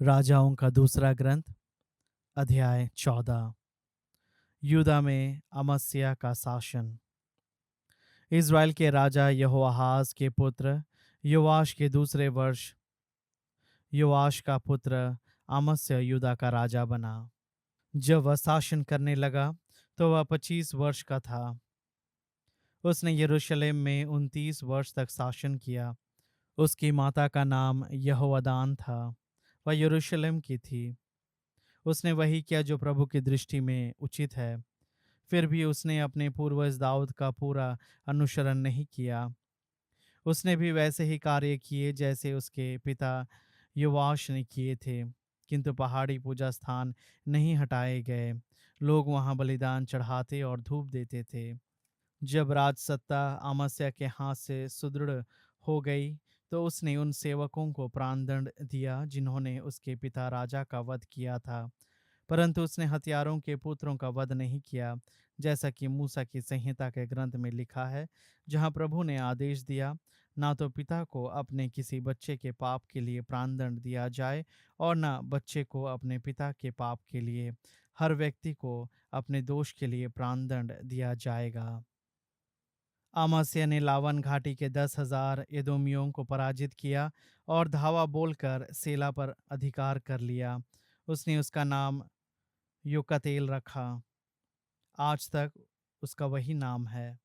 राजाओं का दूसरा ग्रंथ अध्याय 14। यूदा में अमस्या का शासन। इज़राइल के राजा यहोआहाज के पुत्र योआश के दूसरे वर्ष योआश का पुत्र अमस्या यूदा का राजा बना। जब वह शासन करने लगा तो वह 25 वर्ष का था। उसने यरूशलेम में 29 वर्ष तक शासन किया। उसकी माता का नाम यहोवदान था। वह यरूशलेम की थी। उसने वही किया जो प्रभु की दृष्टि में उचित है। फिर भी उसने अपने पूर्वज दाऊद का पूरा अनुसरण नहीं किया। उसने भी वैसे ही कार्य किए जैसे उसके पिता योआश ने किए थे, किंतु पहाड़ी पूजा स्थान नहीं हटाए गए। लोग वहां बलिदान चढ़ाते और धूप देते थे। जब राजसत्ता अमास्या के हाथ से सुदृढ़ हो गई तो उसने उन सेवकों को प्राणदंड दिया जिन्होंने उसके पिता राजा का वध किया था, परंतु उसने हत्यारों के पुत्रों का वध नहीं किया, जैसा कि मूसा की संहिता के ग्रंथ में लिखा है, जहाँ प्रभु ने आदेश दिया, ना तो पिता को अपने किसी बच्चे के पाप के लिए प्राणदंड दिया जाए और ना बच्चे को अपने पिता के पाप के लिए। हर व्यक्ति को अपने दोष के लिए प्राणदंड दिया जाएगा। अमास्या ने लावन घाटी के 10,000 एदोमियों को पराजित किया और धावा बोलकर सेला पर अधिकार कर लिया। उसने उसका नाम युकतेल रखा। आज तक उसका वही नाम है।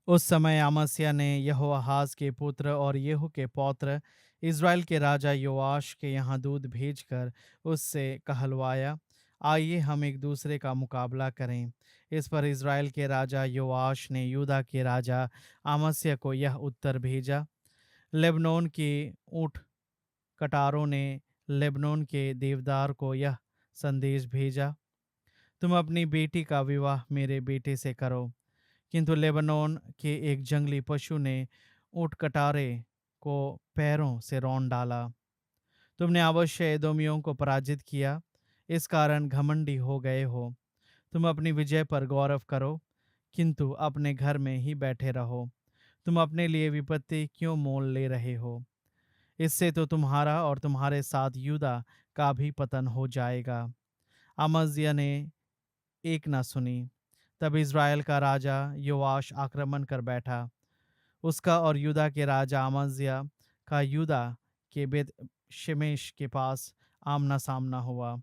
उस समय अमस्या ने यहोआहाज के पुत्र और येहू के पौत्र इज़राइल के राजा योआश के यहाँ दूत भेजकर उससे कहलवाया, आइए हम एक दूसरे का मुकाबला करें। इस पर इज़राइल के राजा योआश ने यूदा के राजा अमस्या को यह उत्तर भेजा। लेबनोन के ऊँट कटारों ने लेबनोन के देवदार को यह संदेश भेजा, तुम अपनी बेटी का विवाह मेरे बेटे से करो। किंतु लेबनोन के एक जंगली पशु ने ऊँट कटारे को पैरों से रौंद डाला। तुमने अवश्य एदोमियों को पराजित किया, इस कारण घमंडी हो गए हो। तुम अपनी विजय पर गौरव करो, किंतु अपने घर में ही बैठे रहो। तुम अपने लिए विपत्ति क्यों मोल ले रहे हो? इससे तो तुम्हारा और तुम्हारे साथ यूदा का भी पतन हो जाएगा। अमज्या ने एक न सुनी। तब इज़राइल का राजा योआश आक्रमण कर बैठा। उसका और यूदा के राजा अमज्या का यूदा के बेत शेमेश के पास आमना सामना हुआ।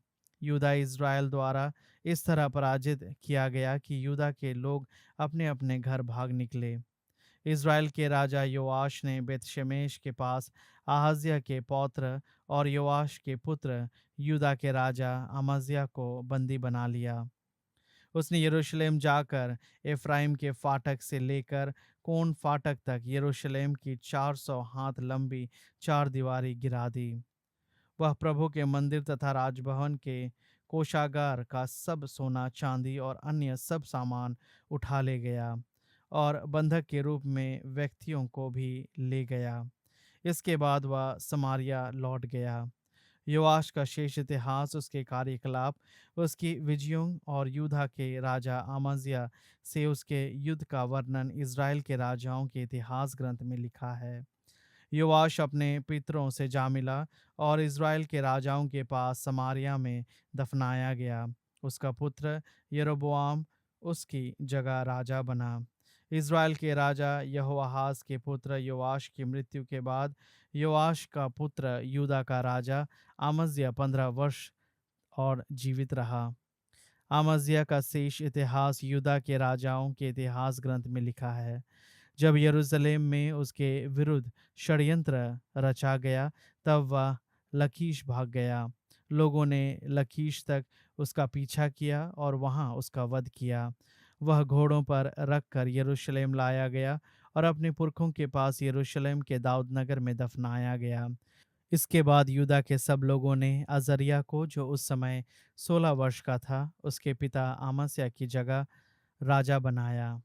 यूदा इज़राइल द्वारा इस तरह पराजित किया गया कि यूदा के लोग अपने अपने घर भाग निकले। इज़राइल के राजा योआश ने बेत शेमेश के पास आहाजिया के पौत्र और योआश के पुत्र यूदा के राजा अमज्या को बंदी बना लिया। उसने यरूशलेम जाकर एफ्राइम के फाटक से लेकर कोन फाटक तक यरूशलेम की 400 हाथ लंबी चार दीवारी गिरा दी। वह प्रभु के मंदिर तथा राजभवन के कोषागार का सब सोना चांदी और अन्य सब सामान उठा ले गया और बंधक के रूप में व्यक्तियों को भी ले गया। इसके बाद वह समारिया लौट गया। योआश का शेष इतिहास, उसके कार्यकलाप, उसकी विजयों और यूदा के राजा अमज्या से उसके युद्ध का वर्णन इज़राइल के राजाओं के इतिहास ग्रंथ में लिखा है। योआश अपने पितरों से जा मिला और इज़राइल के राजाओं के पास समारिया में दफनाया गया। उसका पुत्र यरोबोआम उसकी जगह राजा बना। इज़राइल के राजा यहोआहाज के पुत्र योआश की मृत्यु के बाद योआश का पुत्र यूदा का राजा अमज्या 15 वर्ष और जीवित रहा। अमज्या का शेष इतिहास यूदा के राजाओं के इतिहास ग्रंथ में लिखा है। जब यरूशलेम में उसके विरुद्ध षड्यंत्र रचा गया तब वह लकीश भाग गया। लोगों ने लकीश तक उसका पीछा किया और वहां उसका वध किया। वह घोड़ों पर रखकर यरूशलेम लाया गया और अपने पुरखों के पास यरूशलेम के दाऊद नगर में दफनाया गया। इसके बाद यूदा के सब लोगों ने अजरिया को, जो उस समय 16 वर्ष का था, उसके पिता अमस्या की जगह राजा बनाया।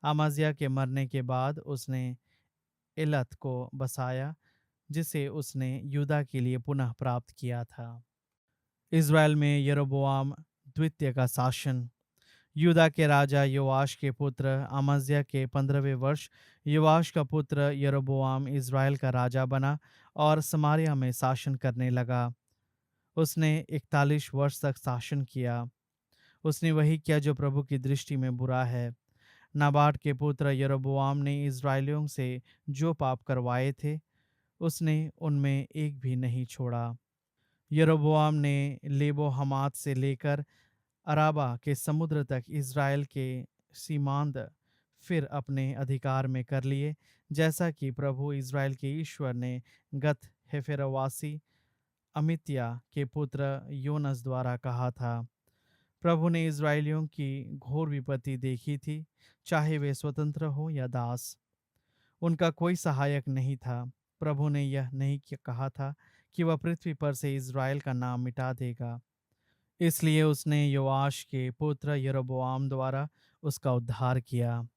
अमज्या के मरने के बाद उसने इलत को बसाया, जिसे उसने यूदा के लिए पुनः प्राप्त किया था। इज़राइल में यरोबोआम द्वितीय का शासन। यूदा के राजा योआश के पुत्र अमज्या के 15वें वर्ष योआश का पुत्र यरोबोआम इज़राइल का राजा बना और समारिया में शासन करने लगा। उसने 41 वर्ष तक शासन किया। उसने वही किया जो प्रभु की दृष्टि में बुरा है। नाबाट के पुत्र यरोबोआम ने इस्राएलियों से जो पाप करवाए थे, उसने उनमें एक भी नहीं छोड़ा। यरोबोआम ने लेबो हमात से लेकर अराबा के समुद्र तक इज़राइल के सीमांत फिर अपने अधिकार में कर लिए, जैसा कि प्रभु इज़राइल के ईश्वर ने गत हेफेरवासी अमित्या के पुत्र योनस द्वारा कहा था। प्रभु ने इज़राइलियों की घोर विपत्ति देखी थी, चाहे वे स्वतंत्र हो या दास। उनका कोई सहायक नहीं था। प्रभु ने यह नहीं कहा था कि वह पृथ्वी पर से इज़राइल का नाम मिटा देगा। इसलिए उसने योआश के पुत्र यरोबोआम द्वारा उसका उद्धार किया।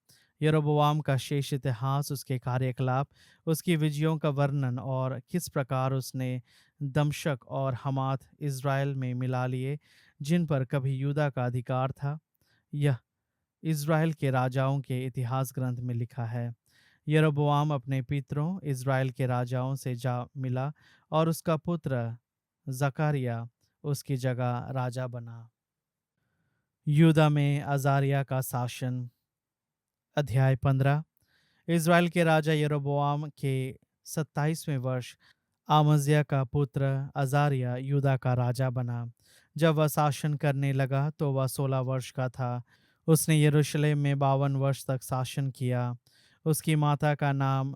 यरोबोआम का शेष इतिहास, उसके कार्यकलाप, उसकी विजयों का वर्णन और किस प्रकार उसने दमशक और हमात इज़राइल में मिला लिए, जिन पर कभी यूदा का अधिकार था, यह इज़राइल के राजाओं के इतिहास ग्रंथ में लिखा है। यरोबोआम अपने पितरों इज़राइल के राजाओं से जा मिला और उसका पुत्र जकारिया उसकी जगह राजा बना। यूदा में अजारिया का शासन। अध्याय 15। इज़राइल के राजा यरोबोआम के 27वें वर्ष आमज्या का पुत्र अजारिया यूदा का राजा बना। जब वह शासन करने लगा तो वह 16 वर्ष का था। उसने यरूशलेम में 52 वर्ष तक शासन किया। उसकी माता का नाम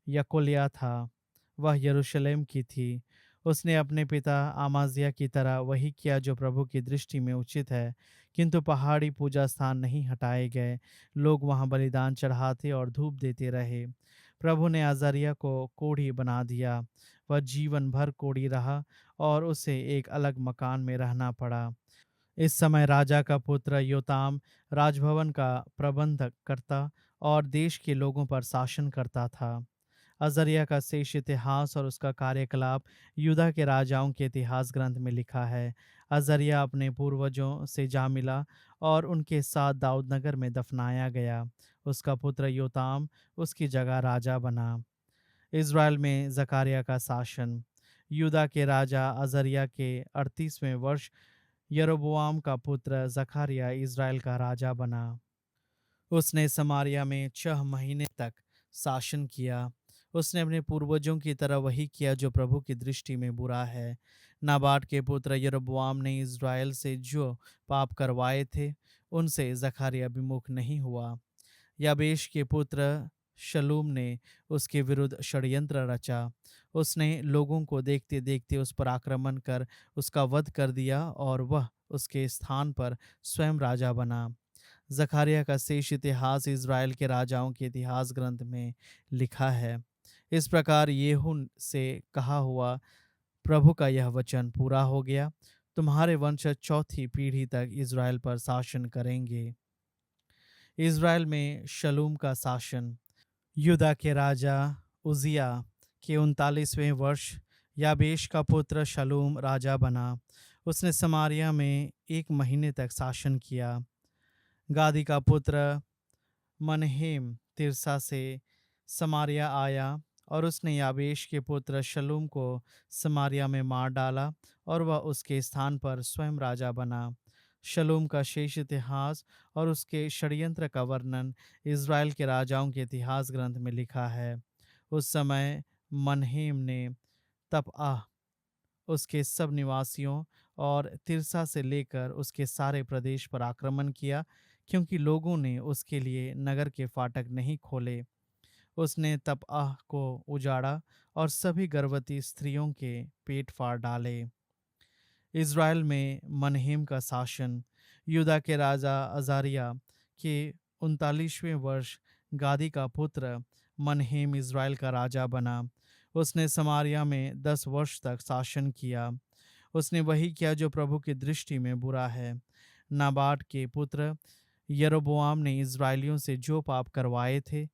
यकोल्या था। वह यरूशलेम की थी। उसने अपने पिता आमाजिया की तरह वही किया जो प्रभु की दृष्टि में उचित है, किंतु पहाड़ी पूजा स्थान नहीं हटाए गए। लोग वहां बलिदान चढ़ाते और धूप देते रहे। प्रभु ने अजरिया को कोढ़ी बना दिया। वह जीवन भर कोढ़ी रहा और उसे एक अलग मकान में रहना पड़ा। इस समय राजा का पुत्र योताम राजभवन का प्रबंधक करता और देश के लोगों पर शासन करता था। अजरिया का शेष इतिहास और उसका कार्यकलाप यूदा के राजाओं के इतिहास ग्रंथ में लिखा है। अजरिया अपने पूर्वजों से जा मिला और उनके साथ दाऊद नगर में दफनाया गया। उसका पुत्र योताम उसकी जगह राजा बना। इज़राइल में जकारिया का शासन। यूदा के राजा अजरिया के 38वें वर्ष यरोबोआम का पुत्र जकारिया इज़राइल का राजा बना। उसने समारिया में 6 महीने तक शासन किया। उसने अपने पूर्वजों की तरह वही किया जो प्रभु की दृष्टि में बुरा है। नाबाट के पुत्र यरोबोआम ने इज़राइल से जो पाप करवाए थे, उनसे जकारिया विमुख नहीं हुआ। याबेश के पुत्र शलूम ने उसके विरुद्ध षड्यंत्र रचा। उसने लोगों को देखते देखते उस पर आक्रमण कर उसका वध कर दिया और वह उसके स्थान पर स्वयं राजा बना। जकारिया का शेष इतिहास इज़राइल के राजाओं के इतिहास ग्रंथ में लिखा है। इस प्रकार येहून से कहा हुआ प्रभु का यह वचन पूरा हो गया, तुम्हारे वंशज चौथी पीढ़ी तक इज़राइल पर शासन करेंगे। इज़राइल में शलूम का शासन। यूदा के राजा उजिया के 39वें वर्ष याबेश का पुत्र शलूम राजा बना। उसने समारिया में 1 महीने तक शासन किया। गादी का पुत्र मनहेम तिर्सा से समारिया आया और उसने याबेश के पुत्र शलूम को समारिया में मार डाला और वह उसके स्थान पर स्वयं राजा बना। शलूम का शेष इतिहास और उसके षड्यंत्र का वर्णन इज़राइल के राजाओं के इतिहास ग्रंथ में लिखा है। उस समय मनहेम ने तपआह, उसके सब निवासियों और तिर्सा से लेकर उसके सारे प्रदेश पर आक्रमण किया, क्योंकि लोगों ने उसके लिए नगर के फाटक नहीं खोले। उसने तपआह को उजाड़ा और सभी गर्भवती स्त्रियों के पेट फाड़ डाले। इज़राइल में मनहेम का शासन। यूदा के राजा अजारिया के 39वें वर्ष गादी का पुत्र मनहेम इज़राइल का राजा बना। उसने समारिया में 10 वर्ष तक शासन किया। उसने वही किया जो प्रभु की दृष्टि में बुरा है। नाबाट के पुत्र यरोबोआम ने इज़राइलियों से जो पाप करवाए थे,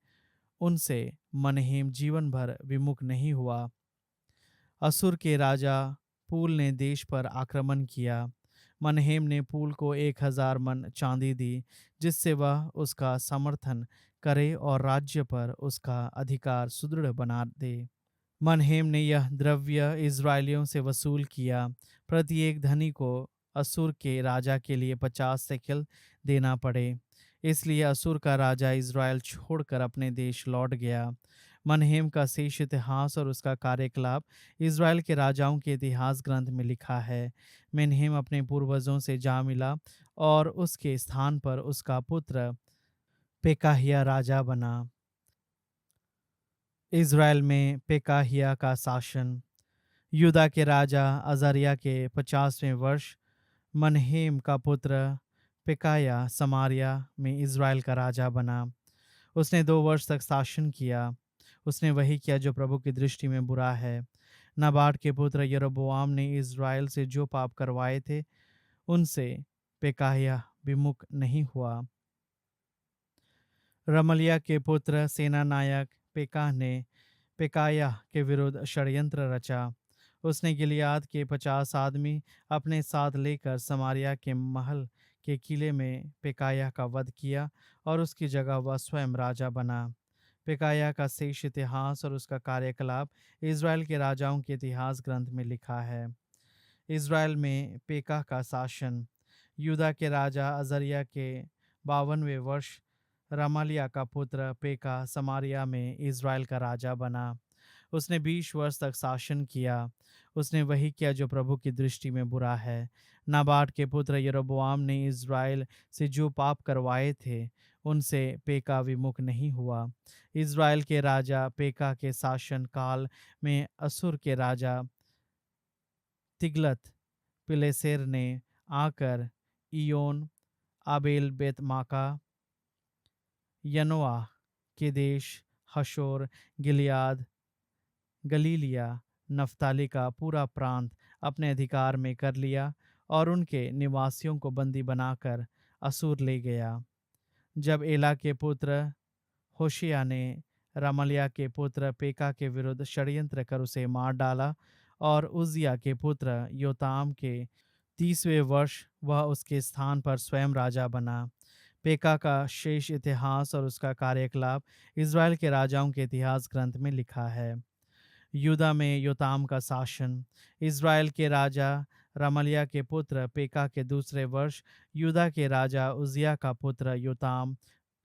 उनसे मनहेम जीवन भर विमुख नहीं हुआ। असुर के राजा पूल ने देश पर आक्रमण किया। मनहेम ने पूल को 1000 मन चांदी दी, जिससे वह उसका समर्थन करे और राज्य पर उसका अधिकार सुदृढ़ बना दे। मनहेम ने यह द्रव्य इज़राइलियों से वसूल किया। प्रत्येक धनी को असूर के राजा के लिए 50 शेकेल देना पड़े। इसलिए असूर का राजा इज़राइल छोड़कर अपने देश लौट गया। मनहेम का शेष इतिहास और उसका कार्यकलाप इज़राइल के राजाओं के इतिहास ग्रंथ में लिखा है। मनहेम अपने पूर्वजों से जा मिला और उसके स्थान पर उसका पुत्र पेकाहिया राजा बना। इज़राइल में पेकाहिया का शासन। यूदा के राजा अजरिया के 50वें वर्ष मनहेम का पुत्र पेकाया समारिया में इज़राइल का राजा बना। उसने 2 वर्ष तक शासन किया। उसने वही किया जो प्रभु की दृष्टि में बुरा है। नाबाट के पुत्र यरोबोआम ने इज़राइल से जो पाप करवाए थे उनसे पेकाहिया विमुख नहीं हुआ। रमलिया के पुत्र सेनानायक पेकाह ने पेकाया के विरुद्ध षड्यंत्र रचा। उसने गिलियाद के 50 आदमी अपने साथ लेकर समारिया के महल के किले में पेकाया का वध किया और उसकी जगह वह स्वयं राजा बना। पेकाया का शेष इतिहास और उसका कार्यकलाप इज़राइल के राजाओं के इतिहास ग्रंथ में लिखा है। इज़राइल में पेकाह का शासन। यूदा के राजा अजरिया के 52वें वर्ष रमालिया का पुत्र पेका समारिया में इज़राइल का राजा बना। उसने 20 वर्ष तक शासन किया। उसने वही किया जो प्रभु की दृष्टि में बुरा है। नाबाट के पुत्र यरोबोआम ने इज़राइल से जो पाप करवाए थे उनसे पेका विमुख नहीं हुआ। इज़राइल के राजा पेका के शासन काल में असुर के राजा तिग्लत पिलेसेर ने आकर इयोन, आबेल बेतमाका, यनोआ के देश, हशोर, गिलियाद, गलीलिया, नफ्ताली का पूरा प्रांत अपने अधिकार में कर लिया और उनके निवासियों को बंदी बनाकर असूर ले गया। जब एला के पुत्र होशिया ने रमलिया के पुत्र पेका के विरुद्ध षड्यंत्र कर उसे मार डाला और उजिया के पुत्र योताम के 30वें वर्ष वह उसके स्थान पर स्वयं राजा बना। पेका का शेष इतिहास और उसका कार्यकलाप इज़राइल के राजाओं के इतिहास ग्रंथ में लिखा है। यूदा में योताम का शासन। इज़राइल के राजा रमलिया के पुत्र पेका के दूसरे वर्ष यूदा के राजा उजिया का पुत्र योताम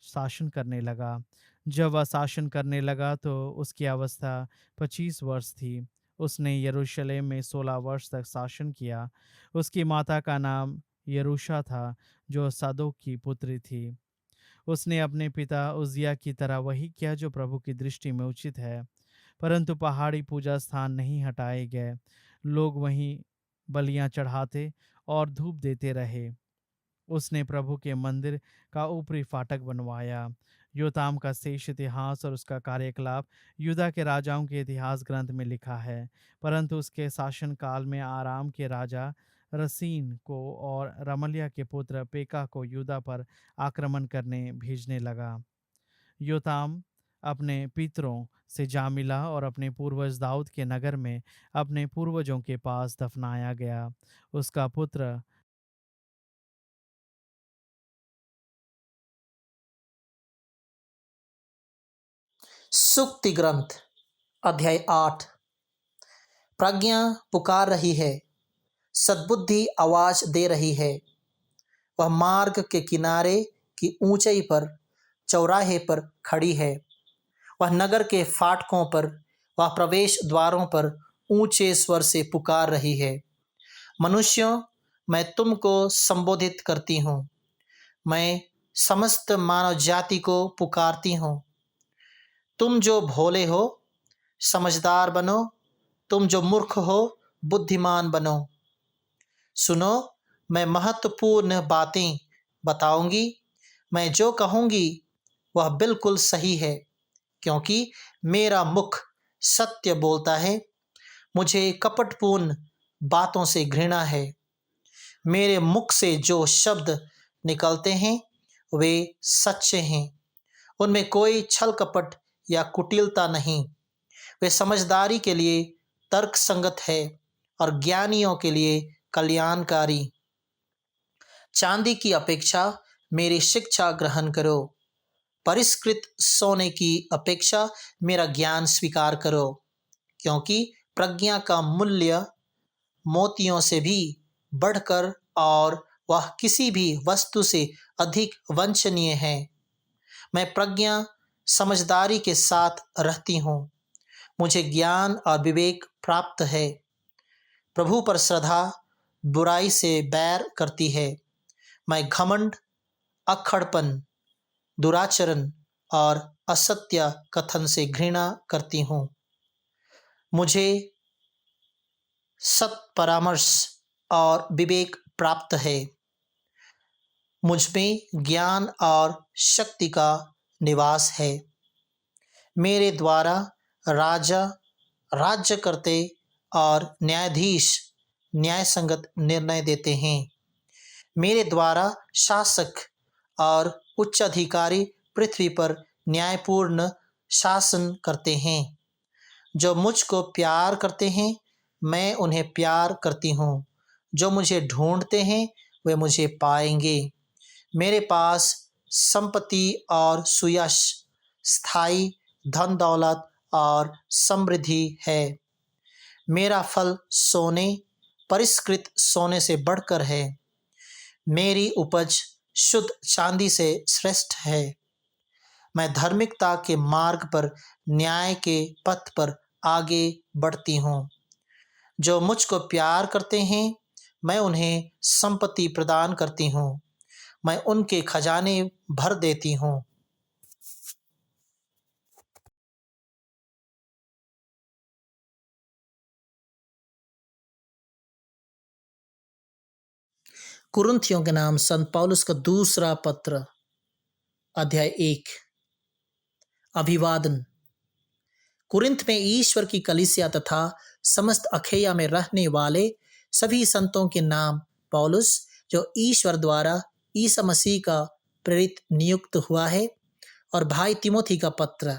शासन करने लगा। जब वह शासन करने लगा तो उसकी अवस्था 25 वर्ष थी। उसने यरूशलेम में 16 वर्ष तक शासन किया। उसकी माता का नाम यरूशा था जो सादोक की पुत्री थी। उसने अपने पिता उजिया की तरह वही किया जो प्रभु की दृष्टि में उचित है, परंतु पहाड़ी पूजा स्थान नहीं हटाए गए। लोग वहीं बलियां चढ़ाते और धूप देते रहे। उसने प्रभु के मंदिर का ऊपरी फाटक बनवाया। योताम का शेष इतिहास और उसका कार्यकलाप यूदा के राजाओं के इतिहास ग्रंथ में लिखा है। परंतु उसके शासन काल में आराम के राजा रसीन को और रमलिया के पुत्र पेका को यूदा पर आक्रमण करने भेजने लगा। योताम अपने पितरों से जा मिला और अपने पूर्वज दाऊद के नगर में अपने पूर्वजों के पास दफनाया गया। उसका पुत्र सुक्ति ग्रंथ अध्याय 8। प्रज्ञा पुकार रही है, सद्बुद्धि आवाज दे रही है। वह मार्ग के किनारे की ऊंचाई पर चौराहे पर खड़ी है। वह नगर के फाटकों पर, वह प्रवेश द्वारों पर ऊंचे स्वर से पुकार रही है। मनुष्यों, मैं तुमको संबोधित करती हूँ। मैं समस्त मानव जाति को पुकारती हूँ। तुम जो भोले हो, समझदार बनो। तुम जो मूर्ख हो, बुद्धिमान बनो। सुनो, मैं महत्वपूर्ण बातें बताऊंगी। मैं जो कहूंगी वह बिल्कुल सही है, क्योंकि मेरा मुख सत्य बोलता है। मुझे कपटपूर्ण बातों से घृणा है। मेरे मुख से जो शब्द निकलते हैं वे सच्चे हैं। उनमें कोई छल कपट या कुटिलता नहीं। वे समझदारी के लिए तर्क संगत है और ज्ञानियों के लिए कल्याणकारी। चांदी की अपेक्षा मेरी शिक्षा ग्रहण करो। परिष्कृत सोने की अपेक्षा मेरा ज्ञान स्वीकार करो, क्योंकि प्रज्ञा का मूल्य मोतियों से भी बढ़कर और वह किसी भी वस्तु से अधिक वंचनीय है। मैं प्रज्ञा समझदारी के साथ रहती हूँ। मुझे ज्ञान और विवेक प्राप्त है। प्रभु पर श्रद्धा बुराई से बैर करती है। मैं घमंड, अक्खड़पन, दुराचरण और असत्य कथन से घृणा करती हूँ। मुझे सत परामर्श और विवेक प्राप्त है। मुझ में ज्ञान और शक्ति का निवास है। मेरे द्वारा राजा राज्य करते और न्यायाधीश न्यायसंगत निर्णय देते हैं। मेरे द्वारा शासक और उच्च अधिकारी पृथ्वी पर न्यायपूर्ण शासन करते हैं। जो मुझको प्यार करते हैं, मैं उन्हें प्यार करती हूँ। जो मुझे ढूंढते हैं, वे मुझे पाएंगे। मेरे पास संपत्ति और सुयश, स्थायी धन दौलत और समृद्धि है। मेरा फल सोने, परिष्कृत सोने से बढ़कर है। मेरी उपज शुद्ध चांदी से श्रेष्ठ है। मैं धार्मिकता के मार्ग पर, न्याय के पथ पर आगे बढ़ती हूँ। जो मुझको प्यार करते हैं, मैं उन्हें संपत्ति प्रदान करती हूँ। मैं उनके खजाने भर देती हूँ। कुरिन्थियों के नाम संत पौलुस का दूसरा पत्र, अध्याय 1। अभिवादन। कुरिन्थ में ईश्वर की कलीसिया तथा समस्त अखैया में रहने वाले सभी संतों के नाम पौलुस, जो ईश्वर द्वारा ईसा मसीह का प्रेरित नियुक्त हुआ है, और भाई तिमोथी का पत्र।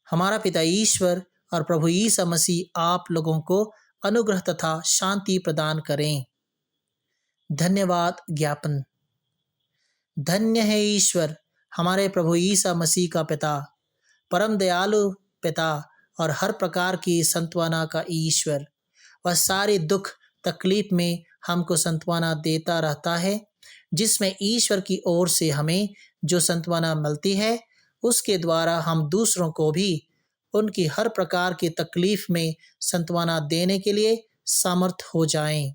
हमारा पिता ईश्वर और प्रभु ईसा मसीह आप लोगों को अनुग्रह तथा शांति प्रदान करें। धन्यवाद ज्ञापन। धन्य है ईश्वर, हमारे प्रभु ईसा मसीह का पिता, परम दयालु पिता और हर प्रकार की सांत्वना का ईश्वर। वह सारे दुख तकलीफ में हमको सांत्वना देता रहता है। जिसमें ईश्वर की ओर से हमें जो सांत्वना मिलती है, उसके द्वारा हम दूसरों को भी उनकी हर प्रकार की तकलीफ में सांत्वना देने के लिए समर्थ हो जाएं।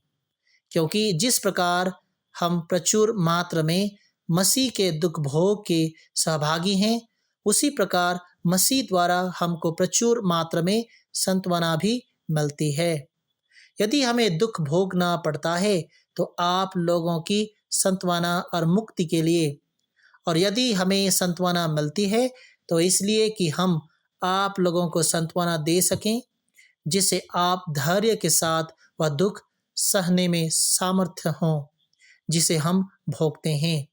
क्योंकि जिस प्रकार हम प्रचुर मात्रा में मसीह के दुख भोग के सहभागी हैं, उसी प्रकार मसीह द्वारा हमको प्रचुर मात्रा में सांत्वना भी मिलती है। यदि हमें दुख भोगना पड़ता है तो आप लोगों की सांत्वना और मुक्ति के लिए, और यदि हमें सांत्वना मिलती है तो इसलिए कि हम आप लोगों को सांत्वना दे सकें, जिससे आप धैर्य के साथ वह दुख सहने में सामर्थ्य हों जिसे हम भोगते हैं।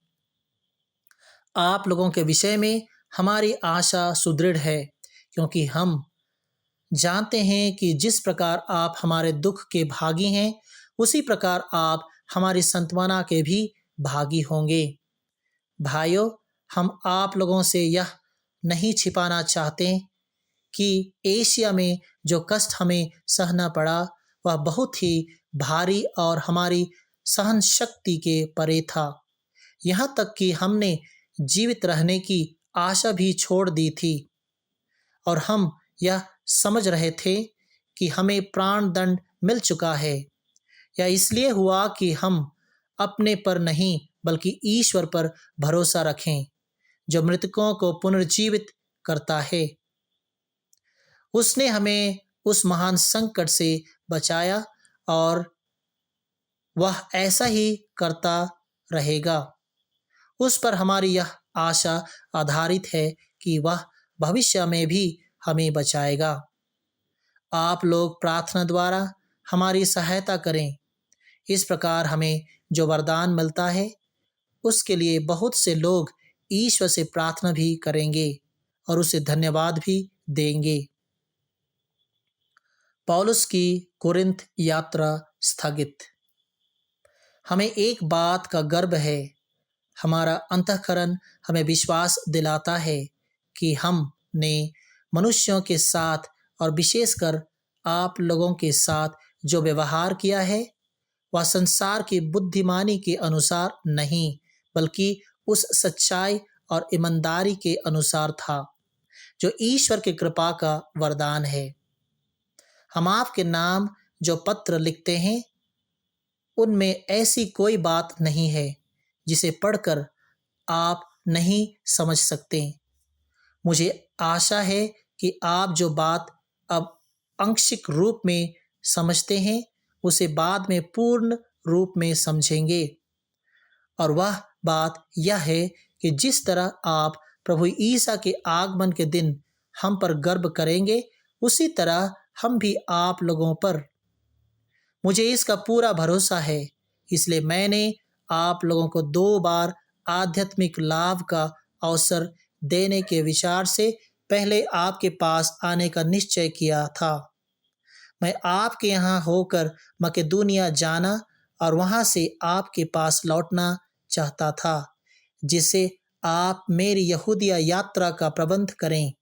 आप लोगों के विषय में हमारी आशा सुदृढ़ है, क्योंकि हम जानते हैं कि जिस प्रकार आप हमारे दुख के भागी हैं, उसी प्रकार आप हमारी सांत्वना के भी भागी होंगे। भाइयों, हम आप लोगों से यह नहीं छिपाना चाहते कि एशिया में जो कष्ट हमें सहना पड़ा, वह बहुत ही भारी और हमारी सहन शक्ति के परे था। यहाँ तक कि हमने जीवित रहने की आशा भी छोड़ दी थी, और हम यह समझ रहे थे कि हमें प्राण दंड मिल चुका है। यह इसलिए हुआ कि हम अपने पर नहीं बल्कि ईश्वर पर भरोसा रखें, जो मृतकों को पुनर्जीवित करता है। उसने हमें उस महान संकट से बचाया और वह ऐसा ही करता रहेगा। उस पर हमारी यह आशा आधारित है कि वह भविष्य में भी हमें बचाएगा। आप लोग प्रार्थना द्वारा हमारी सहायता करें। इस प्रकार हमें जो वरदान मिलता है, उसके लिए बहुत से लोग ईश्वर से प्रार्थना भी करेंगे और उसे धन्यवाद भी देंगे। पौलुस की कुरिन्थ यात्रा स्थगित। हमें एक बात का गर्व है। हमारा अंतःकरण हमें विश्वास दिलाता है कि हमने मनुष्यों के साथ और विशेषकर आप लोगों के साथ जो व्यवहार किया है वह संसार की बुद्धिमानी के अनुसार नहीं, बल्कि उस सच्चाई और ईमानदारी के अनुसार था जो ईश्वर की कृपा का वरदान है। हम आपके नाम जो पत्र लिखते हैं उनमें ऐसी कोई बात नहीं है जिसे पढ़कर आप नहीं समझ सकते। मुझे आशा है कि आप जो बात अब आंशिक रूप में समझते हैं उसे बाद में पूर्ण रूप में समझेंगे। और वह बात यह है कि जिस तरह आप प्रभु ईसा के आगमन के दिन हम पर गर्व करेंगे, उसी तरह हम भी आप लोगों पर। मुझे इसका पूरा भरोसा है, इसलिए मैंने आप लोगों को 2 बार आध्यात्मिक लाभ का अवसर देने के विचार से पहले आपके पास आने का निश्चय किया था। मैं आपके यहाँ होकर मकेदुनिया जाना और वहाँ से आपके पास लौटना चाहता था, जिससे आप मेरी यहूदिया यात्रा का प्रबंध करें।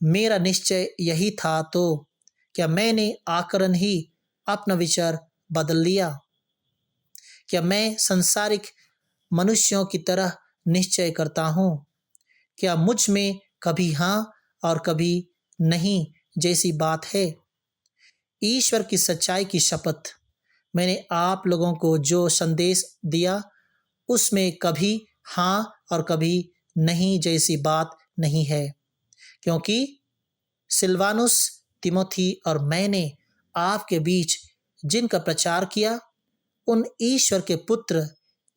मेरा निश्चय यही था, तो क्या मैंने आकरण ही अपना विचार बदल लिया? क्या मैं संसारिक मनुष्यों की तरह निश्चय करता हूँ? क्या मुझ में कभी हाँ और कभी नहीं जैसी बात है? ईश्वर की सच्चाई की शपथ, मैंने आप लोगों को जो संदेश दिया उसमें कभी हाँ और कभी नहीं जैसी बात नहीं है, क्योंकि सिलवानुस, तिमोथी और मैंने आपके बीच जिनका प्रचार किया उन ईश्वर के पुत्र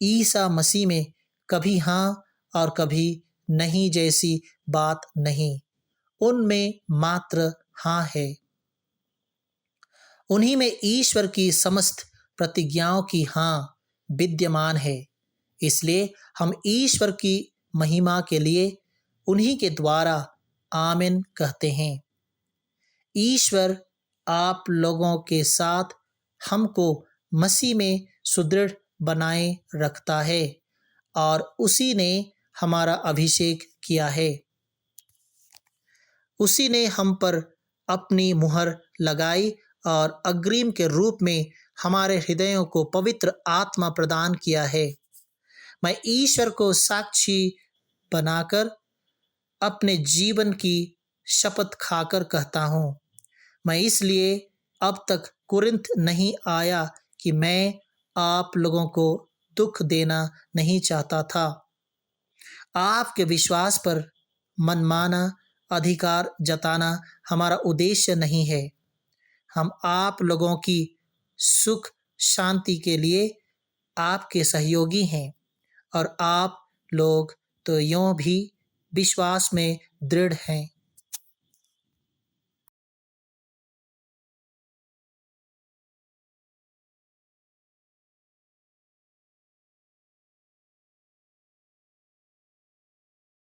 ईसा मसीह में कभी हाँ और कभी नहीं जैसी बात नहीं, उनमें मात्र हाँ है। उन्हीं में ईश्वर की समस्त प्रतिज्ञाओं की हाँ विद्यमान है। इसलिए हम ईश्वर की महिमा के लिए उन्हीं के द्वारा आमीन कहते हैं। ईश्वर आप लोगों के साथ हमको मसीह में सुदृढ़ बनाए रखता है और उसी ने हमारा अभिषेक किया है। उसी ने हम पर अपनी मुहर लगाई और अग्रिम के रूप में हमारे हृदयों को पवित्र आत्मा प्रदान किया है। मैं ईश्वर को साक्षी बनाकर अपने जीवन की शपथ खाकर कहता हूँ, मैं इसलिए अब तक कुरिन्थ नहीं आया कि मैं आप लोगों को दुख देना नहीं चाहता था। आपके विश्वास पर मनमाना अधिकार जताना हमारा उद्देश्य नहीं है। हम आप लोगों की सुख शांति के लिए आपके सहयोगी हैं और आप लोग तो यूं भी विश्वास में दृढ़ हैं।